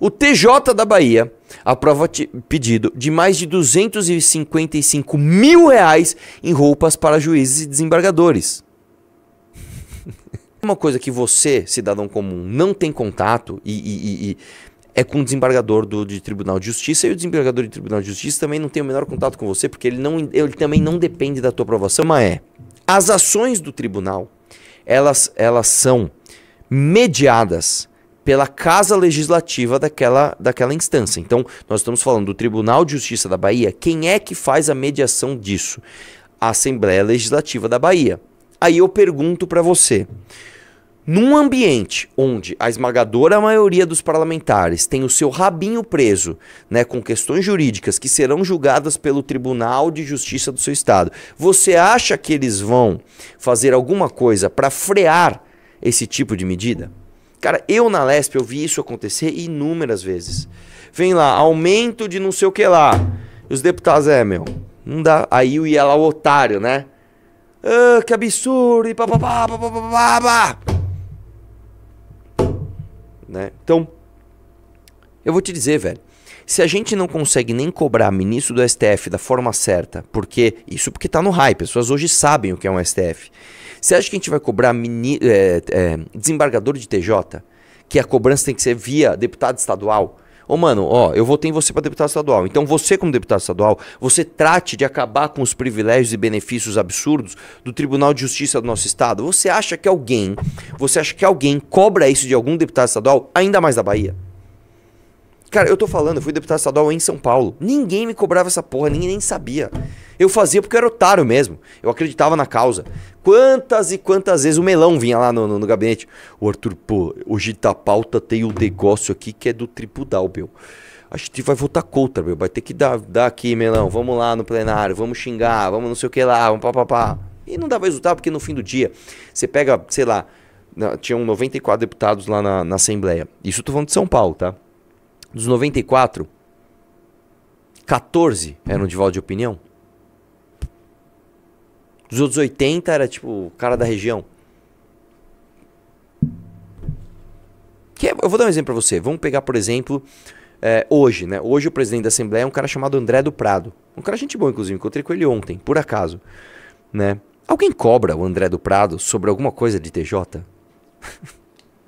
O TJ da Bahia aprova pedido de mais de R$255 mil em roupas para juízes e desembargadores. Uma coisa que você, cidadão comum, não tem contato é com o desembargador de Tribunal de Justiça, e o desembargador de Tribunal de Justiça também não tem o menor contato com você, porque ele também não depende da tua aprovação. Mas as ações do tribunal, elas são mediadas pela Casa Legislativa daquela instância. Então, nós estamos falando do Tribunal de Justiça da Bahia. Quem é que faz a mediação disso? A Assembleia Legislativa da Bahia. Aí eu pergunto para você, num ambiente onde a esmagadora maioria dos parlamentares tem o seu rabinho preso, né, com questões jurídicas que serão julgadas pelo Tribunal de Justiça do seu estado, você acha que eles vão fazer alguma coisa para frear esse tipo de medida? Cara, eu na Lesp eu vi isso acontecer inúmeras vezes. Vem lá, aumento de não sei o que lá. E os deputados, não dá. Aí ia lá o otário, né? Ah, que absurdo, e papapá. Né? Então, eu vou te dizer, velho. Se a gente não consegue nem cobrar ministro do STF da forma certa, porque tá no hype, as pessoas hoje sabem o que é um STF. Você acha que a gente vai cobrar desembargador de TJ? Que a cobrança tem que ser via deputado estadual? Ô mano, eu votei em você para deputado estadual. Então você, como deputado estadual, você trate de acabar com os privilégios e benefícios absurdos do Tribunal de Justiça do nosso estado. Você acha que alguém cobra isso de algum deputado estadual, ainda mais da Bahia? Cara, eu fui deputado estadual em São Paulo. Ninguém me cobrava essa porra, ninguém nem sabia. Eu fazia porque eu era otário mesmo. Eu acreditava na causa. Quantas e quantas vezes o Melão vinha lá no gabinete. O Arthur, hoje da pauta tem um negócio aqui que é do tribunal, meu. A gente vai votar contra, meu. Vai ter que dar aqui, Melão. Vamos lá no plenário, vamos xingar, vamos não sei o que lá, vamos papapá. E não dava resultado porque no fim do dia, você pega, sei lá, tinham 94 deputados lá na Assembleia. Isso eu tô falando de São Paulo, tá? Dos 94, 14 eram de voto de opinião. Dos outros 80 era tipo o cara da região. Eu vou dar um exemplo pra você. Vamos pegar, por exemplo, hoje, né? Hoje o presidente da Assembleia é um cara chamado André do Prado. Um cara gente boa, inclusive. Encontrei com ele ontem, por acaso. Né? Alguém cobra o André do Prado sobre alguma coisa de TJ?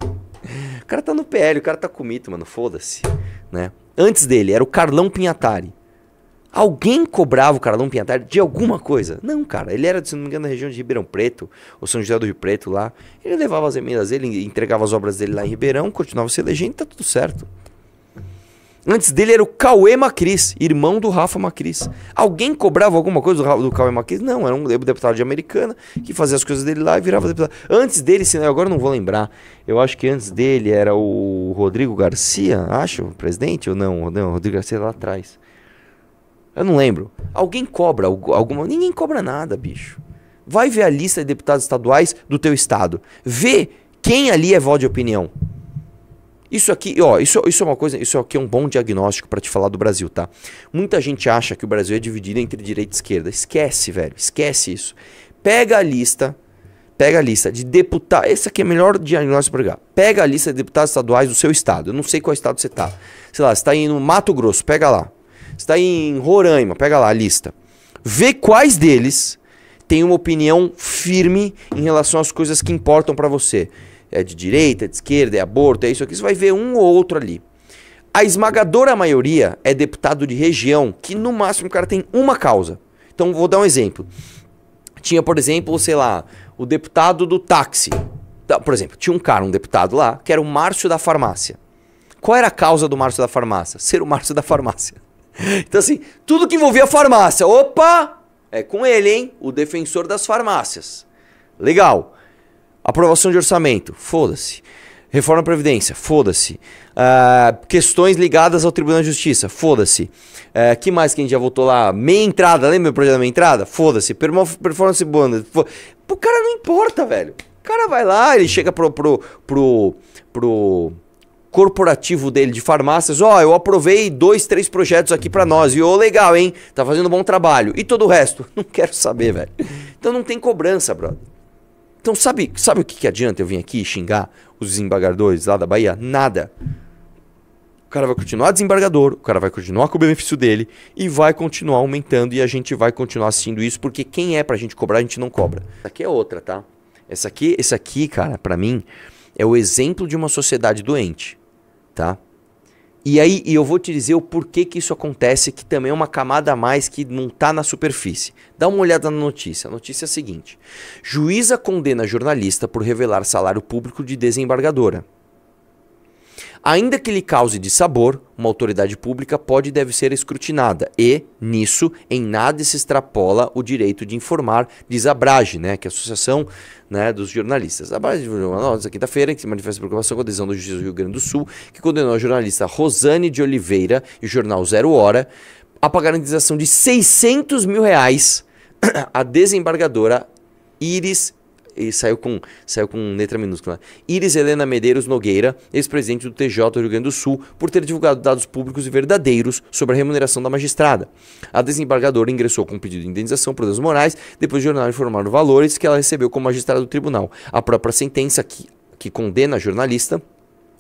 O cara tá no PL, o cara tá com mito, mano. Foda-se. Né? Antes dele era o Carlão Pinhatari. Alguém cobrava o Carlão Pinhatari de alguma coisa? Não, cara. Ele era, se não me engano, da região de Ribeirão Preto, ou São José do Rio Preto lá. Ele levava as emendas dele, entregava as obras dele lá em Ribeirão, continuava se elegendo e tá tudo certo. Antes dele era o Cauê Macris, irmão do Rafa Macris. Alguém cobrava alguma coisa do Cauê Macris? Não, era um deputado de Americana que fazia as coisas dele lá e virava deputado. Antes dele, agora não vou lembrar, eu acho que antes dele era o Rodrigo Garcia, acho, presidente ou não? Não, Rodrigo Garcia lá atrás. Eu não lembro. Alguém cobra alguma... Ninguém cobra nada, bicho. Vai ver a lista de deputados estaduais do teu estado. Vê quem ali é voto de opinião. Isso aqui, isso é uma coisa, isso aqui é um bom diagnóstico pra te falar do Brasil, tá? Muita gente acha que o Brasil é dividido entre direita e esquerda. Esquece, velho, esquece isso. Pega a lista de deputados, esse aqui é o melhor diagnóstico pra pegar. Pega a lista de deputados estaduais do seu estado. Eu não sei qual estado você tá. Sei lá, você tá aí no Mato Grosso, pega lá. Você tá em Roraima, pega lá a lista. Vê quais deles têm uma opinião firme em relação às coisas que importam pra você. É de direita, é de esquerda, é aborto, é isso aqui. Você vai ver um ou outro ali. A esmagadora maioria é deputado de região, que no máximo o cara tem uma causa. Então vou dar um exemplo. Tinha, por exemplo, sei lá, o deputado do táxi. Por exemplo, tinha um deputado lá, que era o Márcio da Farmácia. Qual era a causa do Márcio da Farmácia? Ser o Márcio da Farmácia. Então assim, tudo que envolvia a farmácia. Opa! É com ele, hein? O defensor das farmácias. Legal. Aprovação de orçamento, foda-se. Reforma da Previdência, foda-se. Questões ligadas ao Tribunal de Justiça, foda-se. Que mais que a gente já votou lá? Meia entrada, lembra o projeto da meia entrada? Foda-se. Performance bônus. O cara não importa, velho. O cara vai lá, ele chega pro corporativo dele de farmácias. Eu aprovei 2, 3 projetos aqui pra nós. E legal, hein? Tá fazendo um bom trabalho. E todo o resto? Não quero saber, velho. Então não tem cobrança, brother. Então sabe o que adianta eu vir aqui xingar os desembargadores lá da Bahia? Nada. cara vai continuar desembargador, o cara vai continuar com o benefício dele e vai continuar aumentando e a gente vai continuar assistindo isso porque quem é pra gente cobrar, a gente não cobra. Essa aqui é outra, tá? Esse aqui, cara, pra mim, é o exemplo de uma sociedade doente, tá? E aí eu vou te dizer o porquê que isso acontece, que também é uma camada a mais que não tá na superfície. Dá uma olhada na notícia. A notícia é a seguinte: juíza condena jornalista por revelar salário público de desembargadora. Ainda que lhe cause dissabor, uma autoridade pública pode e deve ser escrutinada e, nisso, em nada se extrapola o direito de informar, diz a Abrage, né, que é a Associação, né, dos Jornalistas. A Abrage, nessa quinta-feira, que se manifesta preocupação com a decisão do Justiça do Rio Grande do Sul, que condenou a jornalista Rosane de Oliveira e o jornal Zero Hora a pagar a indenização de R$600 mil a desembargadora Iris... E saiu com letra minúscula. Iris Helena Medeiros Nogueira, ex-presidente do TJ do Rio Grande do Sul, por ter divulgado dados públicos e verdadeiros sobre a remuneração da magistrada. A desembargadora ingressou com um pedido de indenização por danos morais, depois do jornal informar os valores que ela recebeu como magistrada do tribunal. A própria sentença que condena a jornalista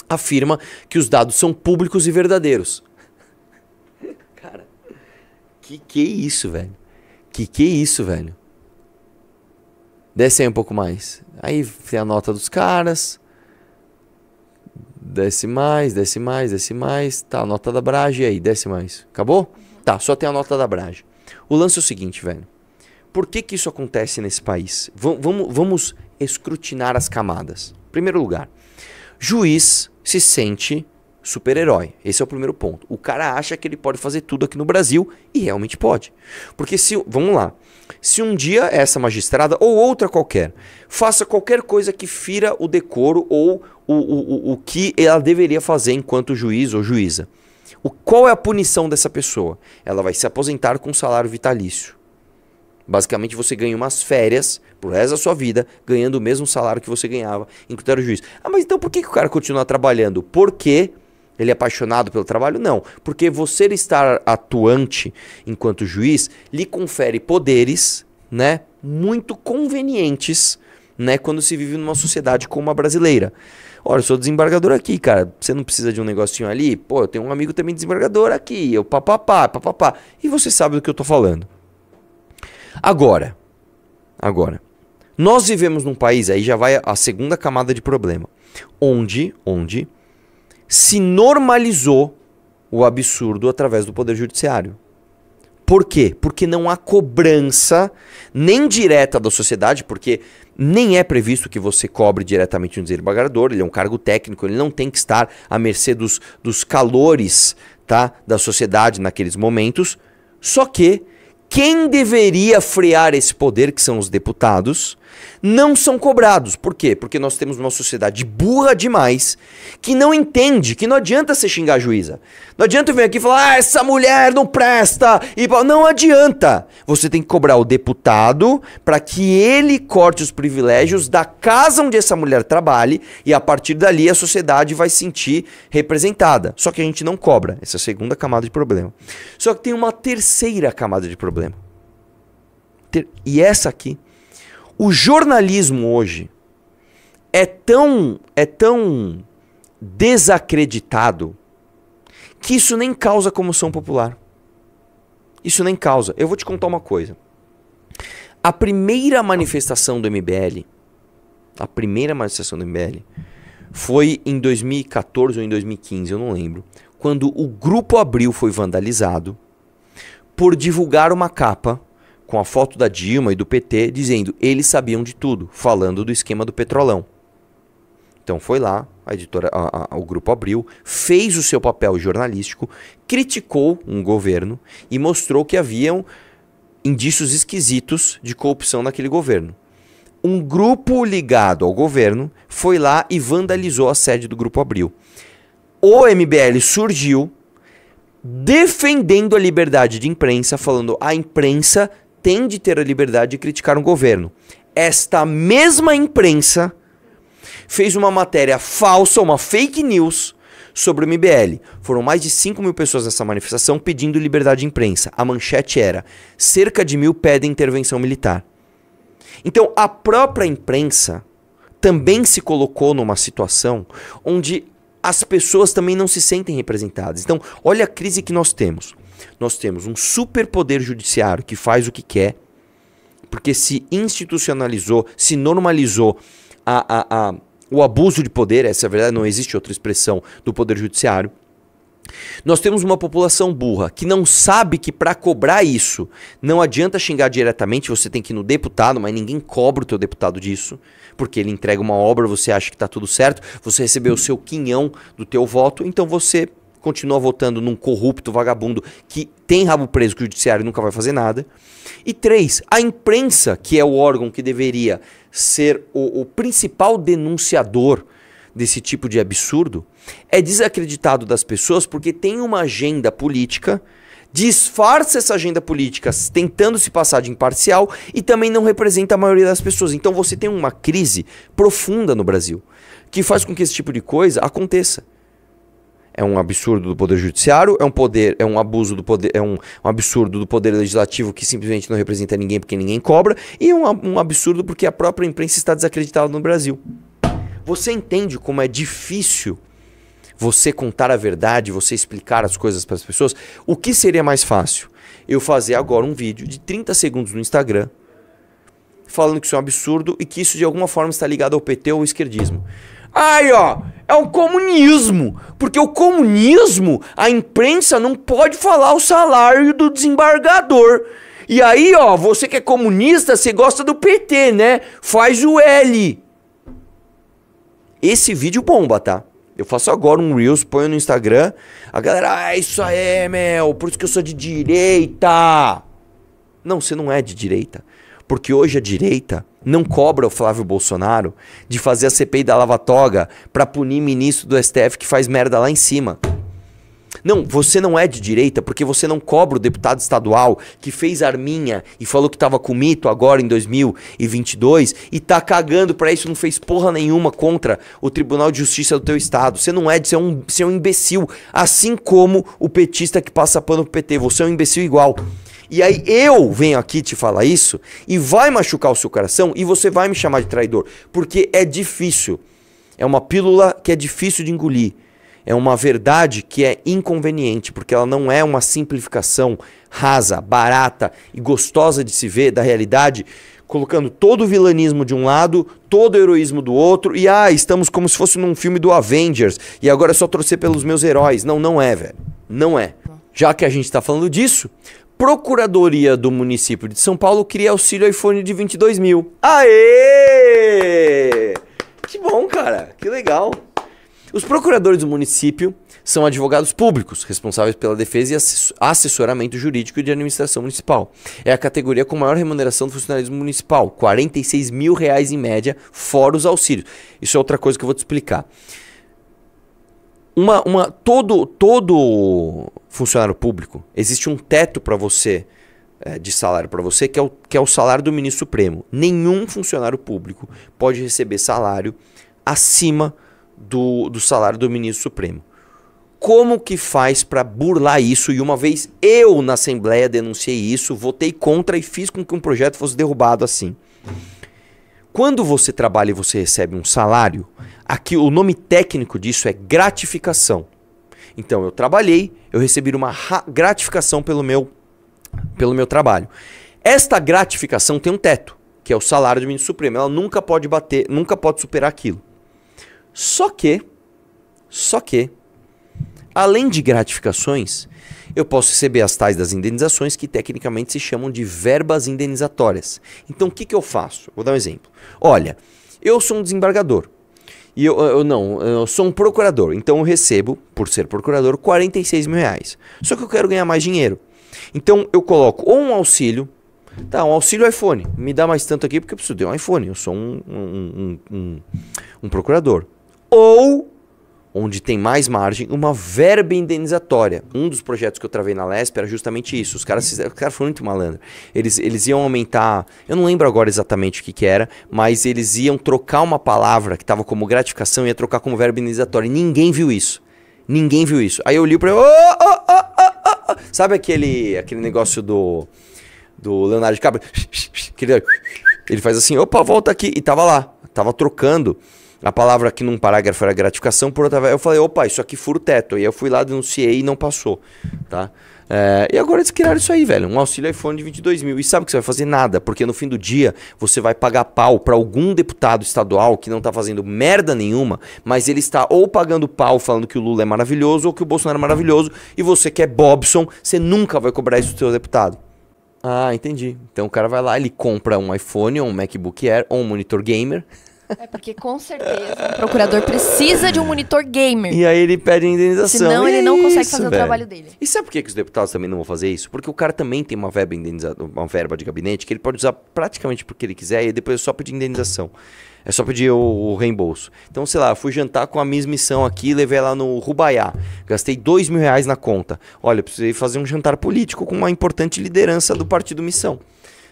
afirma que os dados são públicos e verdadeiros. Cara, que é isso, velho? Que é isso, velho? Desce aí um pouco mais. Aí tem a nota dos caras. Desce mais, desce mais, desce mais. Tá, a nota da Abrage. E aí, desce mais. Acabou? Tá, só tem a nota da Abrage. O lance é o seguinte, velho. Por que isso acontece nesse país? Vamos escrutinar as camadas. Em primeiro lugar, juiz se sente super-herói. Esse é o primeiro ponto. O cara acha que ele pode fazer tudo aqui no Brasil e realmente pode. Porque vamos lá. Se um dia essa magistrada ou outra qualquer faça qualquer coisa que fira o decoro ou o que ela deveria fazer enquanto juiz ou juíza, qual é a punição dessa pessoa? Ela vai se aposentar com salário vitalício. Basicamente você ganha umas férias pro resto da sua vida ganhando o mesmo salário que você ganhava enquanto era juiz. Ah, mas então por que o cara continua trabalhando? Porque ele é apaixonado pelo trabalho? Não. Porque você estar atuante enquanto juiz lhe confere poderes, né, muito convenientes, né, quando se vive numa sociedade como a brasileira. Olha, eu sou desembargador aqui, cara. Você não precisa de um negocinho ali? Pô, eu tenho um amigo também desembargador aqui. Eu papapá. E você sabe do que eu tô falando. Agora, nós vivemos num país, aí já vai a segunda camada de problema, onde se normalizou o absurdo através do Poder Judiciário. Por quê? Porque não há cobrança nem direta da sociedade, porque nem é previsto que você cobre diretamente um desembargador, ele é um cargo técnico, ele não tem que estar à mercê dos calores, tá, da sociedade naqueles momentos. Só que quem deveria frear esse poder, que são os deputados, não são cobrados. Por quê? Porque nós temos uma sociedade burra demais que não entende que não adianta você xingar a juíza. Não adianta eu vir aqui e falar, ah, essa mulher não presta. Não adianta. Você tem que cobrar o deputado para que ele corte os privilégios da casa onde essa mulher trabalhe e a partir dali a sociedade vai se sentir representada. Só que a gente não cobra. Essa é a segunda camada de problema. Só que tem uma terceira camada de problema. E essa aqui. O jornalismo hoje é tão desacreditado que isso nem causa comoção popular. Isso nem causa. Eu vou te contar uma coisa. A primeira manifestação do MBL, foi em 2014 ou em 2015, eu não lembro, quando o Grupo Abril foi vandalizado por divulgar uma capa com a foto da Dilma e do PT, dizendo eles sabiam de tudo, falando do esquema do Petrolão. Então foi lá, o Grupo Abril fez o seu papel jornalístico, criticou um governo e mostrou que haviam indícios esquisitos de corrupção naquele governo. Um grupo ligado ao governo foi lá e vandalizou a sede do Grupo Abril. O MBL surgiu defendendo a liberdade de imprensa, falando a imprensa tem de ter a liberdade de criticar um governo. Esta mesma imprensa fez uma matéria falsa, uma fake news sobre o MBL. Foram mais de 5 mil pessoas nessa manifestação pedindo liberdade de imprensa. A manchete era: cerca de 1.000 pedem intervenção militar. Então a própria imprensa também se colocou numa situação onde as pessoas também não se sentem representadas. Então, olha a crise que nós temos. Nós temos um superpoder judiciário que faz o que quer, porque se institucionalizou, se normalizou o abuso de poder, essa é a verdade, não existe outra expressão do poder judiciário. Nós temos uma população burra que não sabe que para cobrar isso não adianta xingar diretamente, você tem que ir no deputado, mas ninguém cobra o teu deputado disso, porque ele entrega uma obra, você acha que está tudo certo, você recebeu o seu quinhão do teu voto, então você continua votando num corrupto vagabundo que tem rabo preso, que o judiciário nunca vai fazer nada. E 3, a imprensa, que é o órgão que deveria ser o principal denunciador desse tipo de absurdo, é desacreditado das pessoas porque tem uma agenda política, disfarça essa agenda política tentando se passar de imparcial e também não representa a maioria das pessoas. Então você tem uma crise profunda no Brasil, que faz com que esse tipo de coisa aconteça. É um absurdo do poder judiciário, é um abuso do poder, é um absurdo do poder legislativo que simplesmente não representa ninguém porque ninguém cobra, e um absurdo porque a própria imprensa está desacreditada no Brasil. Você entende como é difícil você contar a verdade, você explicar as coisas para as pessoas? O que seria mais fácil? Eu fazer agora um vídeo de 30 segundos no Instagram falando que isso é um absurdo e que isso de alguma forma está ligado ao PT ou ao esquerdismo. Aí, ó, é um comunismo, porque o comunismo, a imprensa não pode falar o salário do desembargador. E aí, ó, você que é comunista, você gosta do PT, né? Faz o L. Esse vídeo bomba, tá? Eu faço agora um Reels, ponho no Instagram, a galera, isso aí, meu, por isso que eu sou de direita. Não, você não é de direita. Porque hoje a direita não cobra o Flávio Bolsonaro de fazer a CPI da Lava Toga pra punir ministro do STF que faz merda lá em cima. Não, você não é de direita porque você não cobra o deputado estadual que fez arminha e falou que tava com mito agora em 2022 e tá cagando pra isso, não fez porra nenhuma contra o Tribunal de Justiça do teu estado. Você não é de ser um imbecil, assim como o petista que passa pano pro PT, você é um imbecil igual. E aí eu venho aqui te falar isso e vai machucar o seu coração e você vai me chamar de traidor, porque é difícil. É uma pílula que é difícil de engolir. É uma verdade que é inconveniente, porque ela não é uma simplificação rasa, barata e gostosa de se ver da realidade, colocando todo o vilanismo de um lado, todo o heroísmo do outro, e estamos como se fosse num filme do Avengers, e agora é só torcer pelos meus heróis. Não, não é, velho. Não é. Já que a gente está falando disso, Procuradoria do município de São Paulo cria auxílio iPhone de 22 mil. Aê! Que bom, cara. Que legal. Os procuradores do município são advogados públicos, responsáveis pela defesa e assessoramento jurídico e de administração municipal. É a categoria com maior remuneração do funcionalismo municipal, R$ 46 mil em média, fora os auxílios. Isso é outra coisa que eu vou te explicar. Todo funcionário público, existe um teto para você, de salário para você, que é o salário do ministro supremo. Nenhum funcionário público pode receber salário acima do salário do ministro supremo. Como que faz para burlar isso? E uma vez eu na Assembleia denunciei isso, votei contra e fiz com que um projeto fosse derrubado assim. Quando você trabalha e você recebe um salário, aqui o nome técnico disso é gratificação. Então eu trabalhei, eu recebi uma gratificação pelo meu trabalho. Esta gratificação tem um teto, que é o salário do ministro supremo. Ela nunca pode bater, nunca pode superar aquilo. Só que, além de gratificações, eu posso receber as tais das indenizações que tecnicamente se chamam de verbas indenizatórias. Então o que eu faço? Vou dar um exemplo. Olha, eu sou um desembargador. E eu sou um procurador. Então eu recebo, por ser procurador, R$ 46 mil. Só que eu quero ganhar mais dinheiro. Então eu coloco ou um auxílio, tá, um auxílio iPhone. Me dá mais tanto aqui porque eu preciso de um iPhone. Eu sou um procurador. Ou, onde tem mais margem, uma verba indenizatória. Um dos projetos que eu travei na Lesp era justamente isso. Os caras foram muito malandros. Eles iam aumentar, eu não lembro agora exatamente o que era, mas eles iam trocar uma palavra que estava como gratificação e ia trocar como verba indenizatória. E ninguém viu isso. Ninguém viu isso. Aí eu li pra ele, sabe aquele negócio do Leonardo DiCaprio? Ele faz assim, opa, volta aqui. E tava lá, tava trocando A palavra aqui num parágrafo era gratificação, por outra vez eu falei, opa, isso aqui fura o teto. E eu fui lá, denunciei e não passou, tá? E agora eles criaram isso aí, velho, um auxílio iPhone de 22 mil. E sabe o que você vai fazer? Nada, porque no fim do dia você vai pagar pau pra algum deputado estadual que não tá fazendo merda nenhuma, mas ele está ou pagando pau falando que o Lula é maravilhoso ou que o Bolsonaro é maravilhoso, e você que é Bobson, você nunca vai cobrar isso do seu deputado. Ah, entendi. Então o cara vai lá, ele compra um iPhone ou um MacBook Air ou um monitor gamer. É porque com certeza o procurador precisa de um monitor gamer. E aí ele pede a indenização. Senão ele não consegue fazer velho. o trabalho dele. E sabe por que os deputados também não vão fazer isso? Porque o cara também tem uma verba, uma verba de gabinete que ele pode usar praticamente porque ele quiser e depois é só pedir indenização. É só pedir o reembolso. Então, sei lá, fui jantar com a Miss Missão aqui, levei ela no Rubaiá. Gastei R$2.000 na conta. Olha, precisei fazer um jantar político com uma importante liderança do Partido Missão.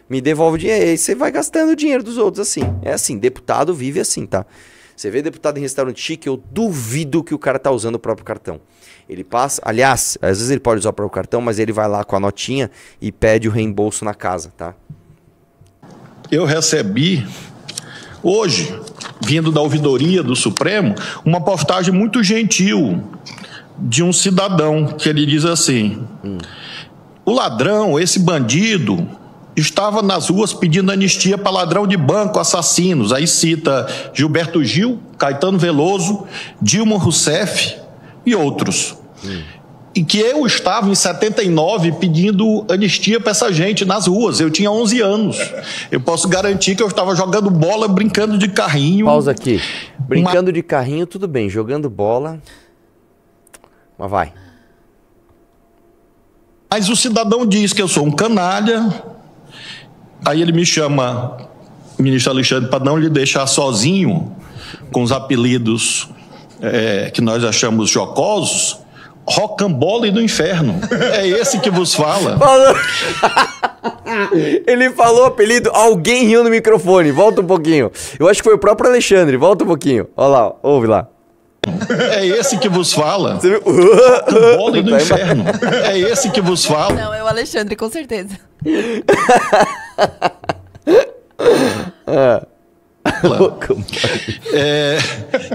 Me devolve o dinheiro. E aí você vai gastando o dinheiro dos outros assim. É assim, deputado vive assim, tá? Você vê deputado em restaurante chique, eu duvido que o cara tá usando o próprio cartão. Ele passa, aliás, às vezes ele pode usar o próprio cartão, mas ele vai lá com a notinha e pede o reembolso na casa, tá? Eu recebi hoje, vindo da ouvidoria do Supremo, uma postagem muito gentil de um cidadão que ele diz assim: o ladrão, esse bandido, estava nas ruas pedindo anistia para ladrão de banco, assassinos. Aí cita Gilberto Gil, Caetano Veloso, Dilma Rousseff e outros. E que eu estava em 79 pedindo anistia para essa gente nas ruas. Eu tinha 11 anos. Eu posso garantir que eu estava jogando bola, brincando de carrinho. Pausa aqui. Brincando de carrinho, tudo bem. Jogando bola... Mas vai. Mas o cidadão diz que eu sou um canalha. Aí ele me chama, ministro Alexandre, para não lhe deixar sozinho com os apelidos que nós achamos jocosos. Rocambole do inferno. É esse que vos fala. Ele falou o apelido, alguém riu no microfone. Volta um pouquinho. Eu acho que foi o próprio Alexandre. Volta um pouquinho. Olha lá, ouve lá. É esse que vos fala. Você viu? Rocambole do inferno. É esse que vos fala. Não, é o Alexandre, com certeza.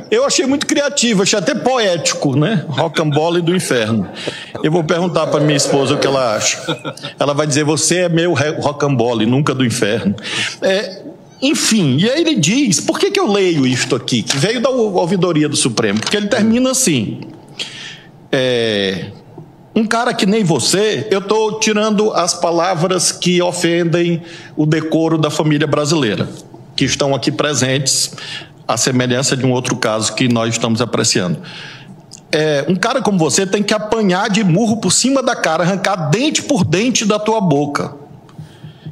Eu achei muito criativo, achei até poético, né? Rocambole do inferno. Eu vou perguntar para minha esposa o que ela acha. Ela vai dizer: você é meu rocambole, nunca do inferno. Enfim, e aí ele diz: por que eu leio isto aqui? Que veio da ouvidoria do Supremo. Porque ele termina assim: um cara que nem você, eu estou tirando as palavras que ofendem o decoro da família brasileira, que estão aqui presentes, à semelhança de um outro caso que nós estamos apreciando. Um cara como você tem que apanhar de murro por cima da cara, arrancar dente por dente da tua boca.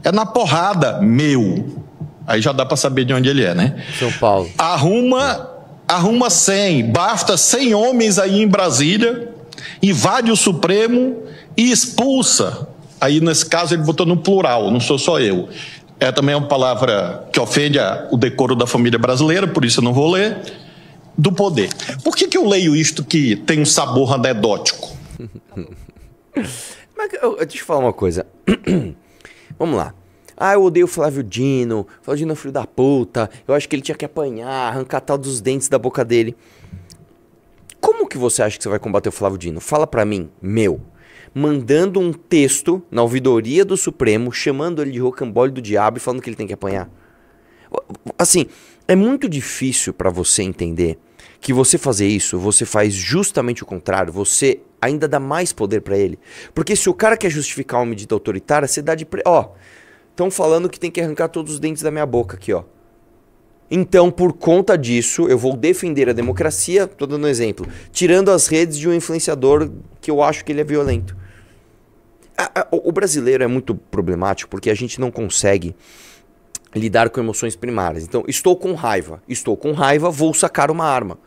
É na porrada, meu. Aí já dá para saber de onde ele é, né? São Paulo. Arruma 100, basta 100 homens aí em Brasília, invade o Supremo e expulsa. Aí nesse caso ele botou no plural, não sou só eu. Também é uma palavra que ofende o decoro da família brasileira, por isso eu não vou ler. Do poder. Por que eu leio isto que tem um sabor anedótico? Mas deixa eu falar uma coisa. Vamos lá. Eu odeio o Flávio Dino. Flávio Dino é filho da puta. Eu acho que ele tinha que apanhar, arrancar tal dos dentes da boca dele. Como que você acha que você vai combater o Flávio Dino? Fala pra mim, mandando um texto na ouvidoria do Supremo, chamando ele de rocambole do diabo e falando que ele tem que apanhar. Assim, é muito difícil pra você entender que você fazer isso, você faz justamente o contrário, você ainda dá mais poder pra ele. Porque se o cara quer justificar uma medida autoritária, você dá de... Estão falando que tem que arrancar todos os dentes da minha boca aqui, ó. Então, por conta disso, eu vou defender a democracia, tô dando um exemplo, tirando as redes de um influenciador que eu acho que ele é violento. O brasileiro é muito problemático porque a gente não consegue lidar com emoções primárias. Então, estou com raiva, vou sacar uma arma.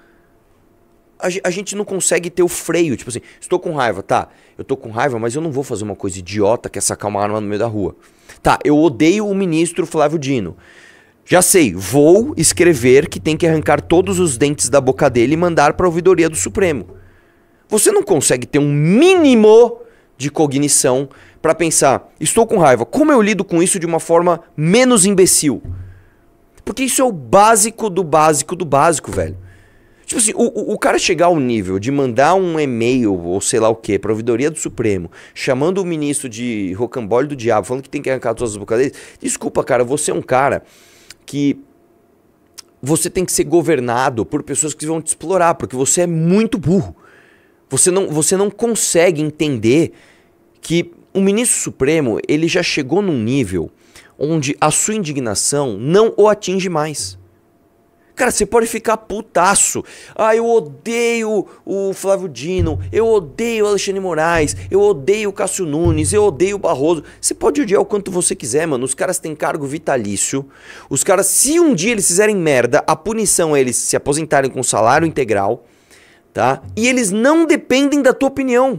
A gente não consegue ter o freio, tipo assim, estou com raiva, tá, eu tô com raiva, mas eu não vou fazer uma coisa idiota que é sacar uma arma no meio da rua. Tá, eu odeio o ministro Flávio Dino. Já sei, vou escrever que tem que arrancar todos os dentes da boca dele e mandar para a ouvidoria do Supremo. Você não consegue ter um mínimo de cognição para pensar, estou com raiva, como eu lido com isso de uma forma menos imbecil? Porque isso é o básico do básico do básico, velho. Tipo assim, o cara chegar ao nível de mandar um e-mail, ou sei lá o que, pra ouvidoria do Supremo, chamando o ministro de rocambole do diabo, falando que tem que arrancar todas as bocas dele. Desculpa, cara, você é um cara que você tem que ser governado por pessoas que vão te explorar, porque você é muito burro. Você não consegue entender que o ministro Supremo, ele já chegou num nível onde a sua indignação não o atinge mais. Cara, você pode ficar putaço. Ah, eu odeio o Flávio Dino, eu odeio o Alexandre Moraes, eu odeio o Cássio Nunes, eu odeio o Barroso. Você pode odiar o quanto você quiser, mano. Os caras têm cargo vitalício. Os caras, se um dia eles fizerem merda, a punição é eles se aposentarem com salário integral, tá? E eles não dependem da tua opinião.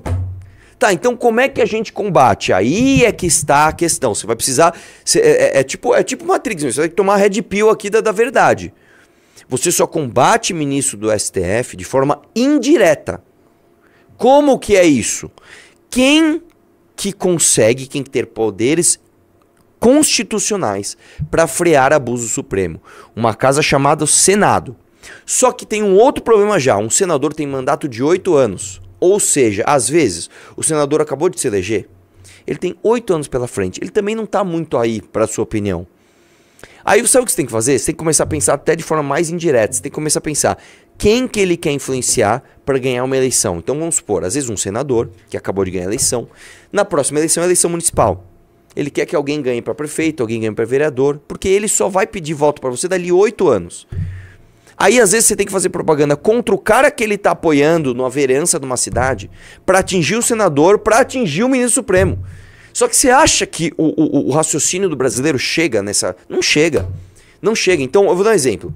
Tá, então como é que a gente combate? Aí é que está a questão. Você vai precisar... É tipo Matrix, você vai ter que tomar Red Pill aqui da verdade. Você só combate ministro do STF de forma indireta. Como que é isso? Quem que ter poderes constitucionais para frear abuso supremo? Uma casa chamada Senado. Só que tem um outro problema já. Um senador tem mandato de 8 anos. Ou seja, às vezes, o senador acabou de se eleger. Ele tem 8 anos pela frente. Ele também não está muito aí para sua opinião. Aí sabe o que você tem que fazer? Você tem que começar a pensar até de forma mais indireta. Você tem que começar a pensar quem que ele quer influenciar para ganhar uma eleição. Então vamos supor, às vezes um senador que acabou de ganhar a eleição. Na próxima eleição é a eleição municipal. Ele quer que alguém ganhe para prefeito, alguém ganhe para vereador, porque ele só vai pedir voto para você dali 8 anos. Aí às vezes você tem que fazer propaganda contra o cara que ele tá apoiando numa vereança de uma cidade para atingir o senador, para atingir o ministro supremo. Só que você acha que o raciocínio do brasileiro chega nessa... Não chega. Não chega. Então, eu vou dar um exemplo.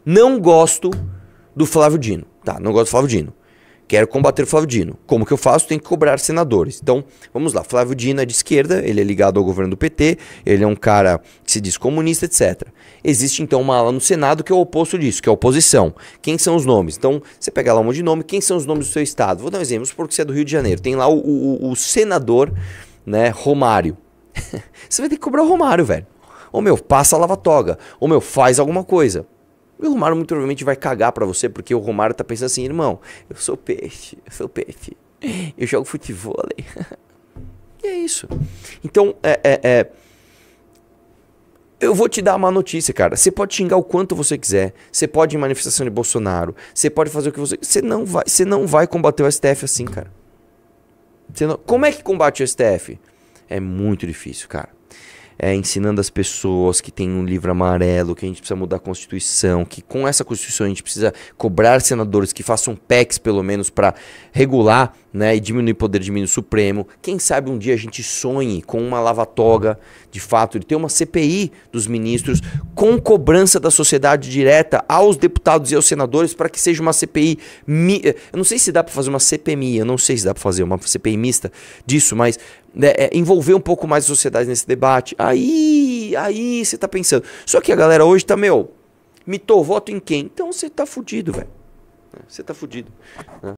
Não gosto do Flávio Dino. Tá, não gosto do Flávio Dino. Quero combater o Flávio Dino. Como que eu faço? Tenho que cobrar senadores. Então, vamos lá. Flávio Dino é de esquerda, ele é ligado ao governo do PT, ele é um cara que se diz comunista, etc. Existe, então, uma ala no Senado que é o oposto disso, que é a oposição. Quem são os nomes? Então, você pega lá um monte de nome, quem são os nomes do seu estado? Vou dar um exemplo, porque você é do Rio de Janeiro. Tem lá o senador, né, Romário. Você vai ter que cobrar o Romário, velho. Ô, meu, passa a lava-toga. Ô, meu, faz alguma coisa. E o Romário muito provavelmente vai cagar pra você, porque o Romário tá pensando assim, irmão, eu sou peixe, eu jogo futevôlei. E é isso. Então, eu vou te dar uma notícia, cara. Você pode xingar o quanto você quiser, você pode ir em manifestação de Bolsonaro, você pode fazer o que você... Você não vai combater o STF assim, cara. Como é que combate o STF? É muito difícil, cara. Ensinando as pessoas que tem um livro amarelo, que a gente precisa mudar a Constituição, que com essa Constituição a gente precisa cobrar senadores que façam PECs, pelo menos, para regular, né, e diminuir o poder de ministro supremo. Quem sabe um dia a gente sonhe com uma lava-toga, de fato, de ter uma CPI dos ministros com cobrança da sociedade direta aos deputados e aos senadores para que seja uma CPI... Eu não sei se dá para fazer uma CPMI, eu não sei se dá para fazer uma CPI mista disso, mas... envolver um pouco mais a sociedade nesse debate. Aí você tá pensando. Só que a galera hoje tá, mitou, voto em quem? Então você tá fudido, velho. Você tá fudido, né?